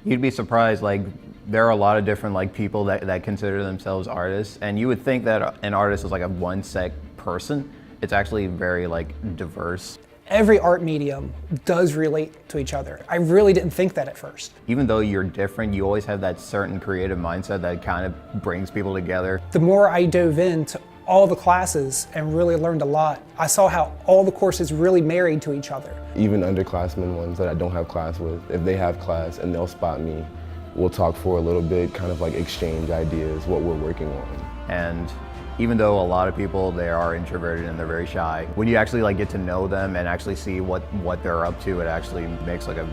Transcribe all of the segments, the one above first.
You'd be surprised, like, there are a lot of different like people that consider themselves artists, and you would think that an artist is like a one set person. It's actually very like diverse. Every art medium does relate to each other. I really didn't think that at first. Even though you're different, you always have that certain creative mindset that kind of brings people together. The more I dove into all the classes and really learned a lot, I saw how all the courses really married to each other. Even underclassmen ones that I don't have class with, if they have class and they'll spot me, we'll talk for a little bit, kind of like exchange ideas, what we're working on. And even though a lot of people, they are introverted and they're very shy, when you actually like get to know them and actually see what they're up to, it actually makes like a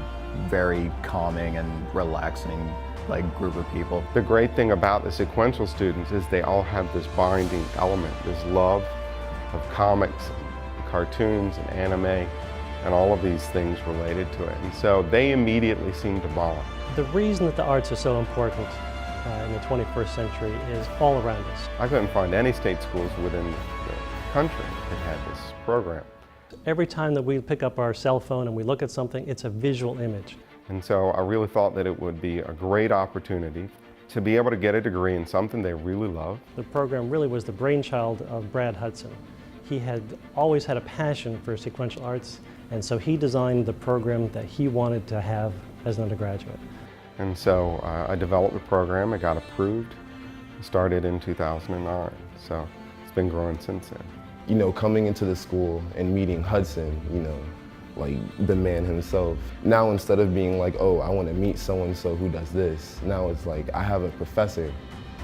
very calming and relaxing like group of people. The great thing about the sequential students is they all have this binding element, this love of comics, and cartoons and anime, and all of these things related to it. And so they immediately seem to bond. The reason that the arts are so important in the 21st century is all around us. I couldn't find any state schools within the country that had this program. Every time that we pick up our cell phone and we look at something, it's a visual image. And so I really thought that it would be a great opportunity to be able to get a degree in something they really love. The program really was the brainchild of Brad Hudson. He had always had a passion for sequential arts, and so he designed the program that he wanted to have as an undergraduate. And so I developed the program, it got approved, started in 2009, so it's been growing since then. You know, coming into the school and meeting Hudson, you know, like the man himself. Now instead of being like, oh, I want to meet so-and-so who does this, now it's like I have a professor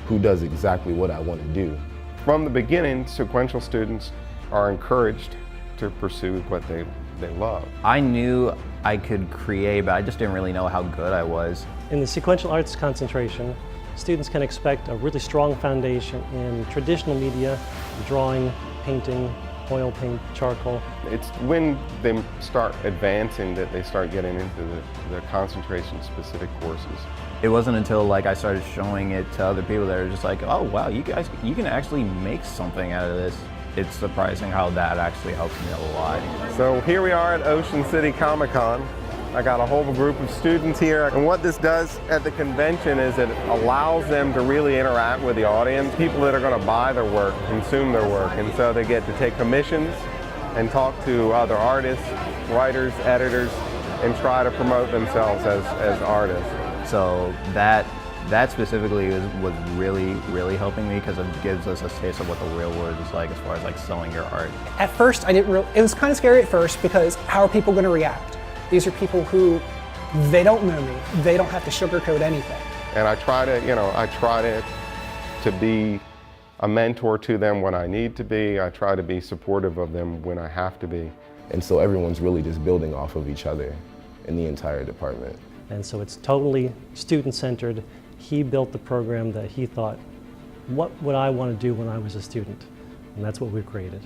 who does exactly what I want to do. From the beginning, sequential students are encouraged to pursue what they love. I knew I could create, but I just didn't really know how good I was. In the sequential arts concentration, students can expect a really strong foundation in traditional media, drawing, painting, oil paint, charcoal. It's when they start advancing that they start getting into the concentration-specific courses. It wasn't until like I started showing it to other people that are just like, oh wow, you can actually make something out of this. It's surprising how that actually helps me a lot. So here we are at Ocean City Comic-Con. I got a whole group of students here, and what this does at the convention is it allows them to really interact with the audience, people that are going to buy their work, consume their work, and so they get to take commissions and talk to other artists, writers, editors, and try to promote themselves as artists. So that specifically was really helping me because it gives us a taste of what the real world is like as far as like selling your art. At first, it was kind of scary at first because how are people going to react? These are people who, they don't know me. They don't have to sugarcoat anything. And I try to be a mentor to them when I need to be. I try to be supportive of them when I have to be. And so everyone's really just building off of each other in the entire department. And so it's totally student-centered. He built the program that he thought, what would I want to do when I was a student? And that's what we've created.